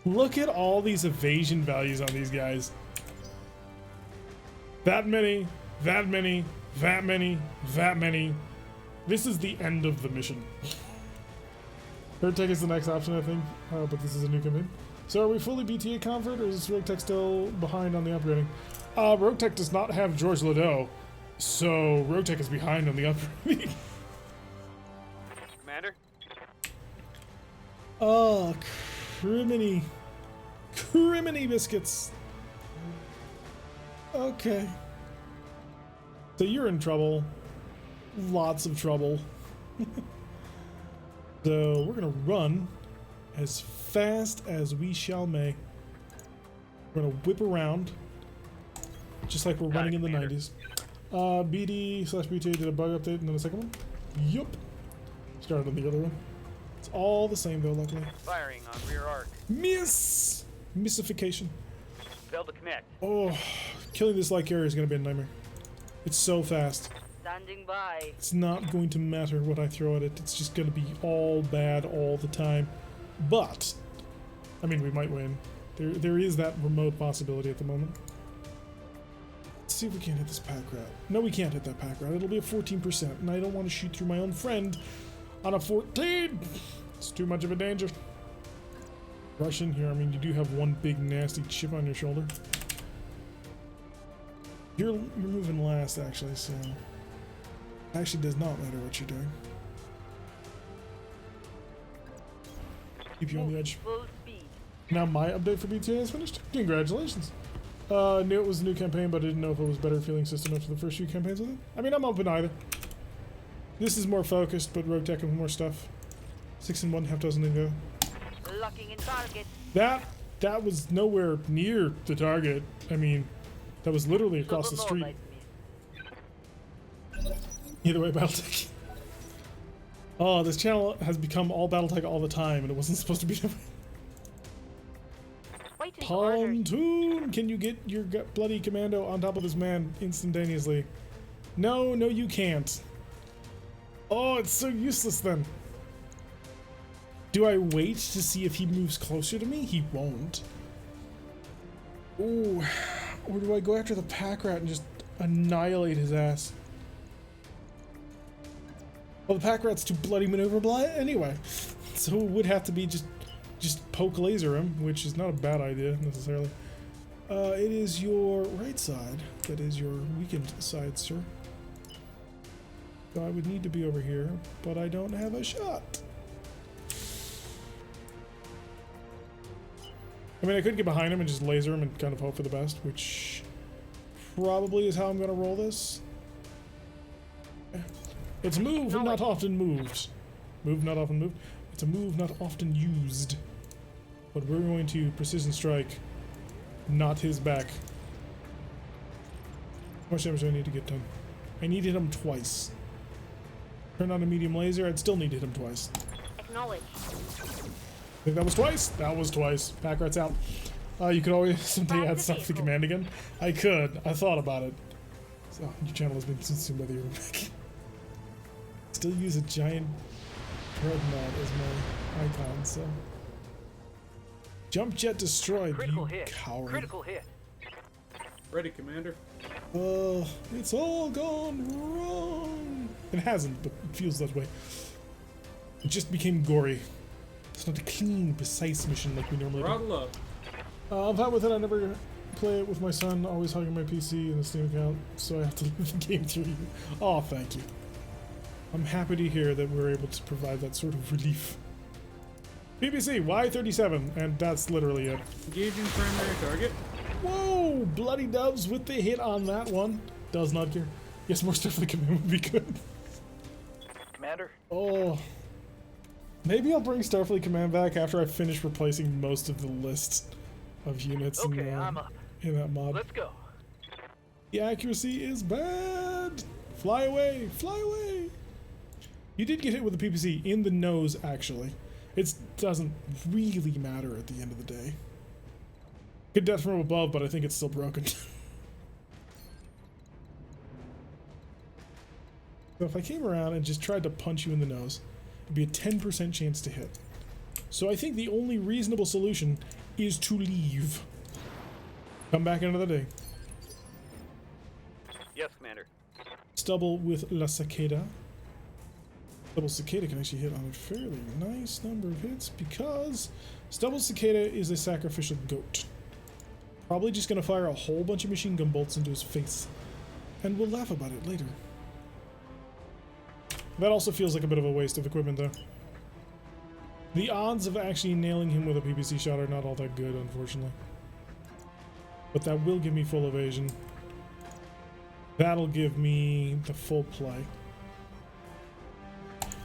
Look at all these evasion values on these guys. That many, that many, that many, that many. This is the end of the mission. Undertake is the next option, I think. But this is a new campaign. So are we fully BTA convert, or is RogueTech still behind on the upgrading? RogueTech does not have George Ladeau. So BattleTech is behind on the upgrade. Commander? Oh, criminy. Criminy biscuits. Okay. So you're in trouble. Lots of trouble. So we're gonna run as fast as we shall may. We're gonna whip around, just like we're running in the 90s. BD/BTA did a bug update and then a second one. Yup. Started on the other one. It's all the same though, luckily. Firing on rear arc. Missification. Failed to connect. Oh, killing this light carrier is gonna be a nightmare. It's so fast. Standing by. It's not going to matter what I throw at it. It's just gonna be all bad all the time. But, I mean, we might win. There is that remote possibility at the moment. Let's see if we can't hit this pack rat. No, we can't hit that pack rat. It'll be a 14%, and I don't want to shoot through my own friend on a 14. It's too much of a danger. Russian here. I mean, you do have one big nasty chip on your shoulder. You're moving last, actually, so it actually does not matter what you're doing. Keep you on the edge. Full speed. Now my update for BTA is finished. Congratulations. Knew it was a new campaign, but I didn't know if it was a better feeling system after the first few campaigns with it. I mean, I'm open either. This is more focused, but BattleTech and more stuff. 6 and 1/2 dozen to go. Locking in target. That was nowhere near the target. I mean, that was literally across the Double street. north, Either way, BattleTech. Oh, this channel has become all BattleTech all the time, and it wasn't supposed to be that way. Waiting for orders. Pontoon! Can you get your bloody commando on top of this man instantaneously? No, you can't. Oh, it's so useless then. Do I wait to see if he moves closer to me? He won't. Ooh. Or do I go after the pack rat and just annihilate his ass? Well, the pack rat's too bloody maneuverable anyway. So it would have to be just poke laser him, which is not a bad idea necessarily. It is your right side that is your weakened side, sir. So I would need to be over here, but I don't have a shot. I mean, I could get behind him and just laser him and kind of hope for the best, which probably is how I'm going to roll this. It's move, not often moved. Move, not often moved. It's a move not often used. But we're going to precision strike, not his back. How much damage do I need to get done? I need to hit him twice. Turn on a medium laser, I'd still need to hit him twice. Acknowledge. I think that was twice? That was twice. Pack rat's out. You could always someday add stuff to command again. I could. I thought about it. So, your channel has been consumed by the Euromech. Still use a giant dreadnought as my icon, so. Jump jet destroyed, Critical you hit. coward. Critical hit. Ready, Commander. It's all gone wrong. It hasn't, but it feels that way. It just became gory. It's not a clean, precise mission like we normally do. Throttle up. I'm fine with it. I never play it with my son, always hugging my PC and the Steam account, so I have to leave the game through you. Oh, thank you. I'm happy to hear that we're able to provide that sort of relief. PPC, Y37, and that's literally it. Engaging primary target. Whoa! Bloody doves with the hit on that one. Does not care. Yes, more Starfleet Command would be good. Commander? Oh. Maybe I'll bring Starfleet Command back after I finish replacing most of the list of units Okay, I'm up. in that mod. Let's go. The accuracy is bad. Fly away, fly away. You did get hit with a PPC in the nose, actually. It doesn't really matter at the end of the day. Good death from above, but I think it's still broken. So if I came around and just tried to punch you in the nose, it'd be a 10% chance to hit. So I think the only reasonable solution is to leave. Come back another day. Yes, Commander. Stubble with La Cicada. Stubble Cicada can actually hit on a fairly nice number of hits because Stubble Cicada is a sacrificial goat. Probably just going to fire a whole bunch of machine gun bolts into his face and we'll laugh about it later. That also feels like a bit of a waste of equipment, though. The odds of actually nailing him with a PPC shot are not all that good, unfortunately. But that will give me full evasion. That'll give me the full play.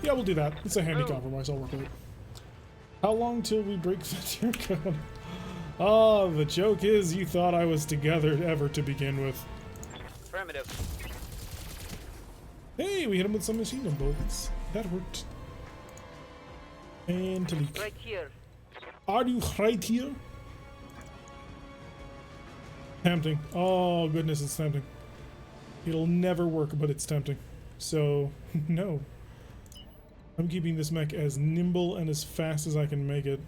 Yeah, we'll do that. It's a handy compromise. I'll work with it. How long till we break the tier code? Oh, the joke is you thought I was together ever to begin with. Affirmative. Hey, we hit him with some machine gun bullets. That worked. And Talik. Right here. Are you right here? Tempting. Oh, goodness, it's tempting. It'll never work, but it's tempting. So, no. I'm keeping this mech as nimble and as fast as I can make it.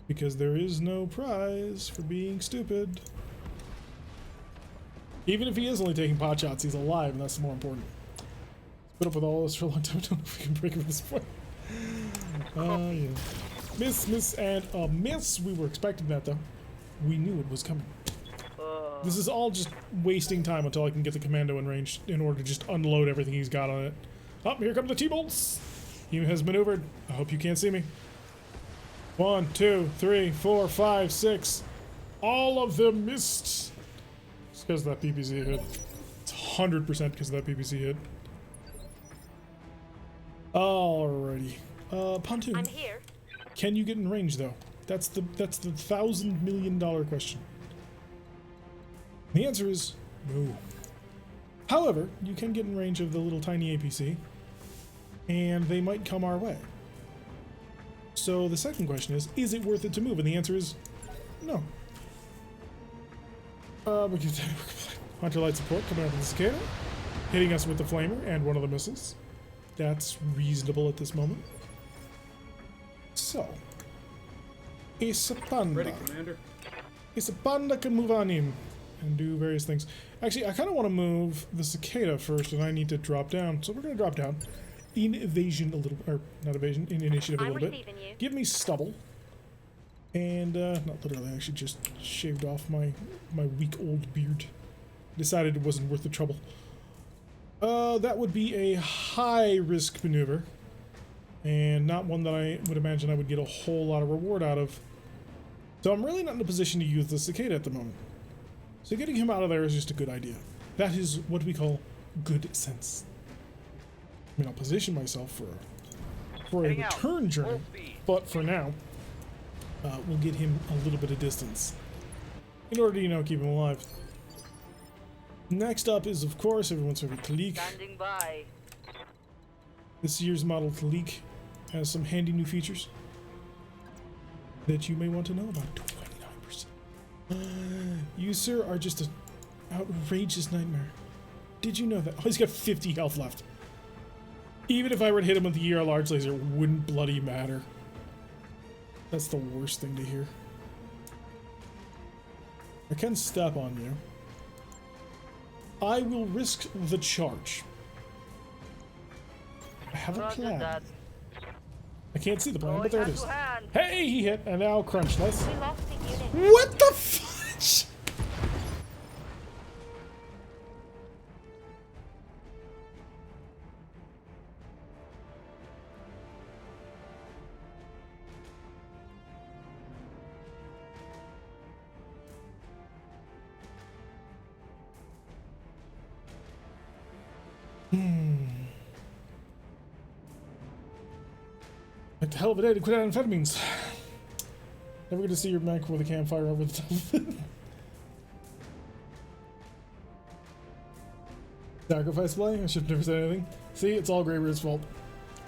Because there is no prize for being stupid. Even if he is only taking pot shots, he's alive, and that's more important. Put up with all this for a long time. I don't know if we can break him at this point. Yeah. Miss, and a miss. We were expecting that, though. We knew it was coming. This is all just wasting time until I can get the commando in range in order to just unload everything he's got on it. Oh, here come the T-bolts. He has maneuvered. I hope you can't see me. 1, 2, 3, 4, 5, 6. All of them missed. It's because of that PPC hit. It's 100% because of that PPC hit. Alrighty. Pontoon. I'm here. Can you get in range though? That's the $1,000 million question. The answer is no. However, you can get in range of the little tiny APC, and they might come our way. So the second question is it worth it to move? And the answer is no. Hunter light support coming out of the cicada, hitting us with the flamer and one of the missiles. That's reasonable at this moment. So, Ace Panda. Ready, Commander. Ace Panda can move on him and do various things. Actually, I kind of want to move the cicada first, and I need to drop down. So we're going to drop down in evasion a little, or not evasion, in initiative a I'm little bit. receiving you. Give me stubble. And, not literally, I actually just shaved off my weak old beard. Decided it wasn't worth the trouble. That would be a high-risk maneuver. And not one that I would imagine I would get a whole lot of reward out of. So I'm really not in a position to use the cicada at the moment. So getting him out of there is just a good idea. That is what we call good sense. I mean, I'll position myself for a Heading out. return journey, Full speed. but for now, we'll get him a little bit of distance in order to, you know, keep him alive. Next up is, of course, everyone's favorite Talik. Standing by. This year's model Talik has some handy new features that you may want to know about. 29%. You, sir, are just an outrageous nightmare. Did you know that? Oh, he's got 50 health left. Even if I were to hit him with the ER large laser, it wouldn't bloody matter. That's the worst thing to hear. I can step on you. I will risk the charge. I have a Roger plan. that. I can't see the plan, Going but there it hand is. to hand. Hey, he hit, and now crunch. Nice. We lost the unit. What the fudge? Like the hell of a day to quit amphetamines. Never going to see your mech with a campfire over the top of it. Sacrifice play? I should have never said anything. See, it's all Greybeard's fault.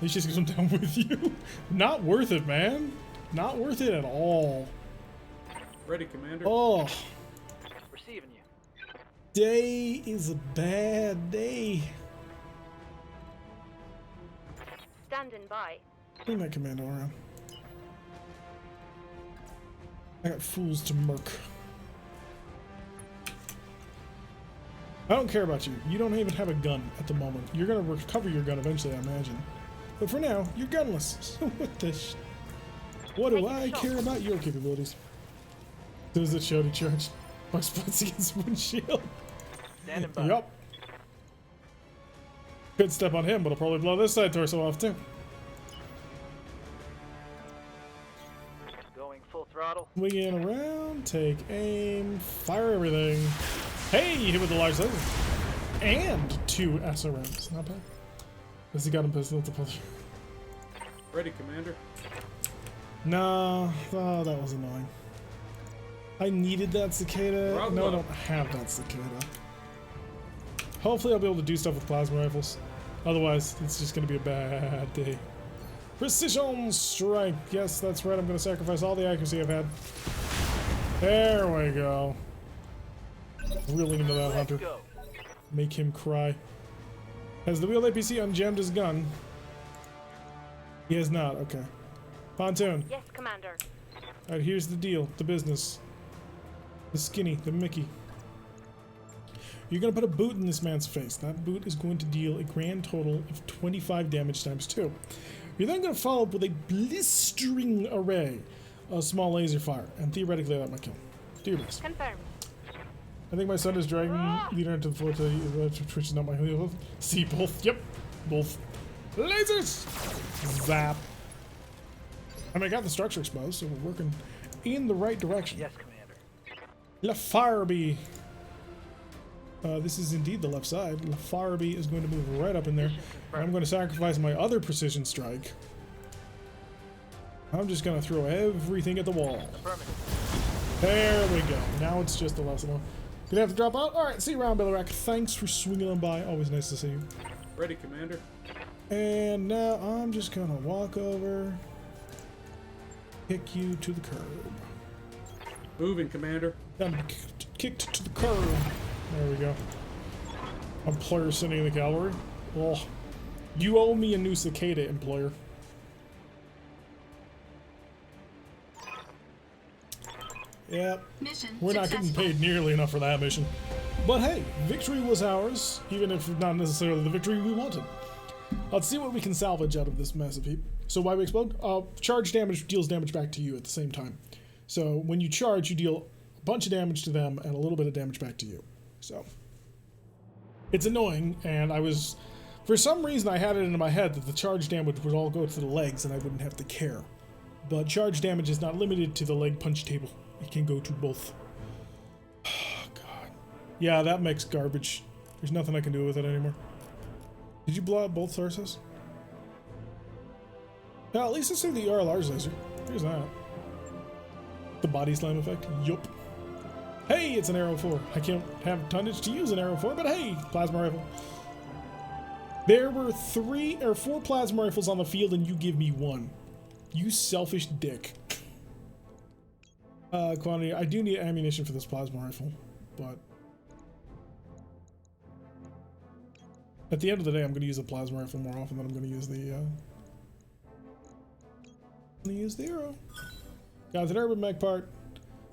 He's just going to come down with you. Not worth it, man. Not worth it at all. Ready, Commander. Oh, Receiving you. day is a bad day. Standing by. Bring that commando around. I got fools to murk. I don't care about you. You don't even have a gun at the moment. You're gonna recover your gun eventually, I imagine. But for now, you're gunless. So what the sh... What do I care about your capabilities? Does it show to charge? Box points against windshield. Standing by. Yup. Could step on him, but I'll probably blow this side torso off too. Going full throttle. Swinging around, take aim, fire everything. Hey, you hit with the large laser. And 2 SRMs. Not bad. Has he got him pistol at the push? Ready, Commander. No. Oh, that was annoying. I needed that cicada. Rogue No, I low. don't have that cicada. Hopefully I'll be able to do stuff with plasma rifles. Otherwise, it's just going to be a bad day. Precision strike. Yes, that's right. I'm going to sacrifice all the accuracy I've had. There we go. Reeling into that Let's hunter. go. Make him cry. Has the wheeled APC unjammed his gun? He has not. Okay. Pontoon. Yes, Commander. Alright, here's the deal. The business. The skinny. The Mickey. You're going to put a boot in this man's face. That boot is going to deal a grand total of 25 damage times 2. You're then going to follow up with a blistering array of small laser fire. And theoretically that might kill him. Do your best. Confirmed. I think my son is dragging leader into the floor to Twitch is not my heel. See both. Yep. Both. Lasers! Zap. I mean, I got the structure exposed, so we're working in the right direction. Yes, Commander. La Firebee. This is indeed the left side. La Firebee is going to move right up in there. And I'm going to sacrifice my other precision strike. I'm just going to throw everything at the wall. Affirmative. There we go. Now it's just the last one. Gonna have to drop out? Alright, see you around, Billy Rack. Thanks for swinging on by. Always nice to see you. Ready, Commander. And now I'm just gonna walk over, kick you to the curb. Moving, Commander. I'm kicked to the curb. There we go. Employer sending in the cavalry. Oh, you owe me a new cicada, employer. Yep, Mission we're not getting successful. paid nearly enough for that mission. But hey, victory was ours, even if not necessarily the victory we wanted. Let's see what we can salvage out of this massive heap. So why we explode? Charge damage deals damage back to you at the same time. So when you charge, you deal a bunch of damage to them and a little bit of damage back to you. So it's annoying, and for some reason I had it in my head that the charge damage would all go to the legs and I wouldn't have to care. But charge damage is not limited to the leg punch table. It can go to both. Oh, God. Yeah, that makes garbage. There's nothing I can do with it anymore. Did you blow out both torsos? Yeah, at least it's through the ER-large laser. Here's that. The body slam effect? Yup. Hey, it's an arrow 4. I can't have tonnage to use an arrow 4, but hey, plasma rifle. There were 4 plasma rifles on the field and you give me 1. You selfish dick. Quantity. I do need ammunition for this plasma rifle, but at the end of the day, I'm going to use the plasma rifle more often than I'm going to use the arrow. Got the urban mech part.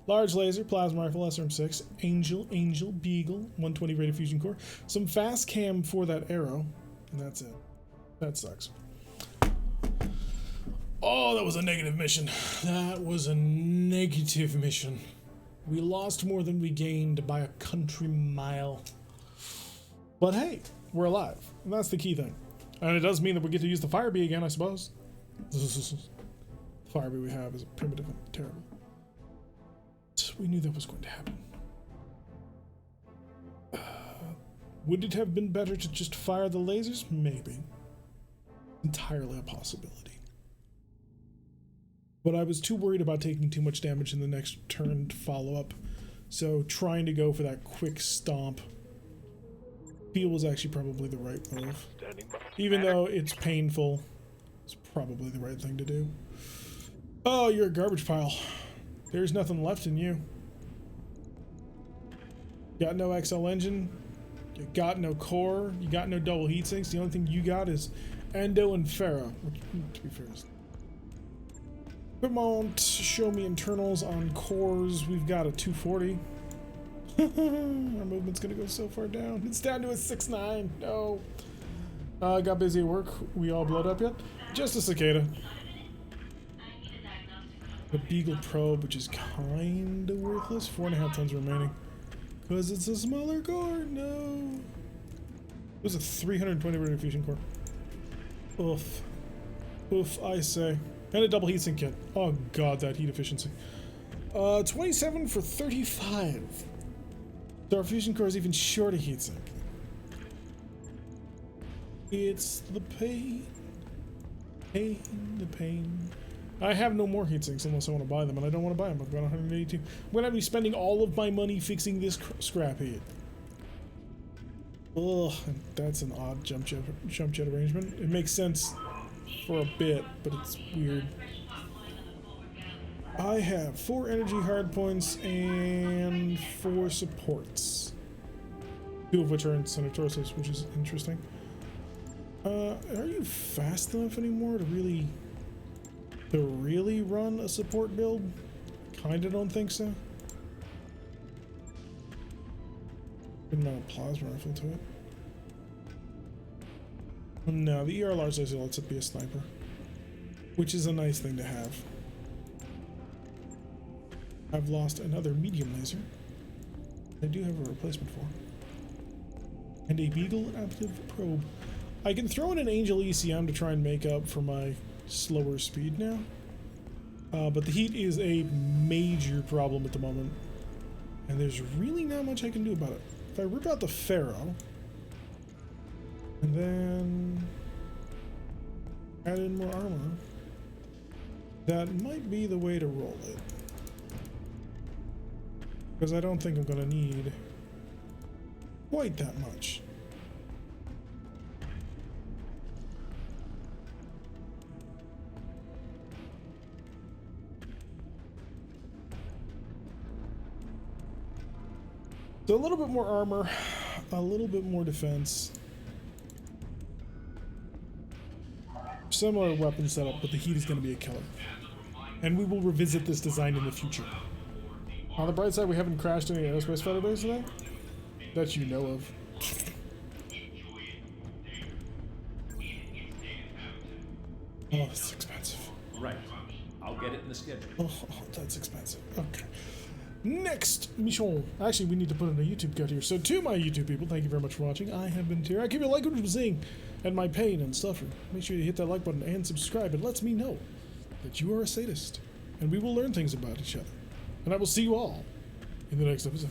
Large laser, plasma rifle, SRM6, Angel, Beagle, 120 rated fusion core, some fast cam for that arrow, and that's it. That sucks. Oh, that was a negative mission. That was a negative mission. We lost more than we gained by a country mile. But hey, we're alive. And that's the key thing. And it does mean that we get to use the Firebee again, I suppose. The Firebee we have is primitive and terrible. We knew that was going to happen. Would it have been better to just fire the lasers? Maybe. Entirely a possibility. But I was too worried about taking too much damage in the next turn to follow up. So trying to go for that quick stomp was actually probably the right move. Even though it's painful, it's probably the right thing to do. Oh, you're a garbage pile. There's nothing left in you. Got no XL engine. You got no core. You got no double heat sinks. The only thing you got is Endo and Pharaoh. Which, to be fair, is... Come on, show me internals on cores. We've got a 240. Our movement's gonna go so far down. It's down to a 6.9. No. Got busy at work. We all blowed up yet? Just a cicada. The Beagle probe, which is kinda worthless. 4.5 tons remaining. Because it's a smaller core. No. It was a 320 rated fusion core. Oof. Oof, I say. And a double heatsink kit. Oh god, that heat efficiency. 27 for 35. So our fusion core is even short of heatsink. It's the pain. Pain, the pain. I have no more heatsinks unless I want to buy them, and I don't want to buy them. I've got 182. I'm going to be spending all of my money fixing this scrap heat. Ugh, that's an odd jump jet arrangement. It makes sense for a bit, but it's weird. I have 4 energy hardpoints and 4 supports. 2 of which are in center torsos, which is interesting. Are you fast enough anymore to really run a support build? Kinda don't think so. Couldn't mount a plasma rifle to it. No, the ER large laser lets it be a sniper, which is a nice thing to have. I've lost another medium laser. I do have a replacement for. And a Beagle active probe. I can throw in an Angel ECM to try and make up for my slower speed now. But the heat is a major problem at the moment. And there's really not much I can do about it. If I rip out the Pharaoh, and then add in more armor, that might be the way to roll it. Because I don't think I'm going to need quite that much. So a little bit more armor, a little bit more defense. Similar weapon setup, but the heat is going to be a killer. And we will revisit this design in the future. On the bright side, we haven't crashed any aerospace fighter bases today that you know of. Oh, that's expensive. Right. I'll get it in the schedule. Oh, that's expensive. Okay. Next mission. Actually, we need to put in a YouTube cut here. So to my YouTube people, thank you very much for watching. I have been Tyr. I give you a like what I'm saying and my pain and suffering. Make sure you hit that like button and subscribe. It lets me know that you are a sadist. And we will learn things about each other. And I will see you all in the next episode.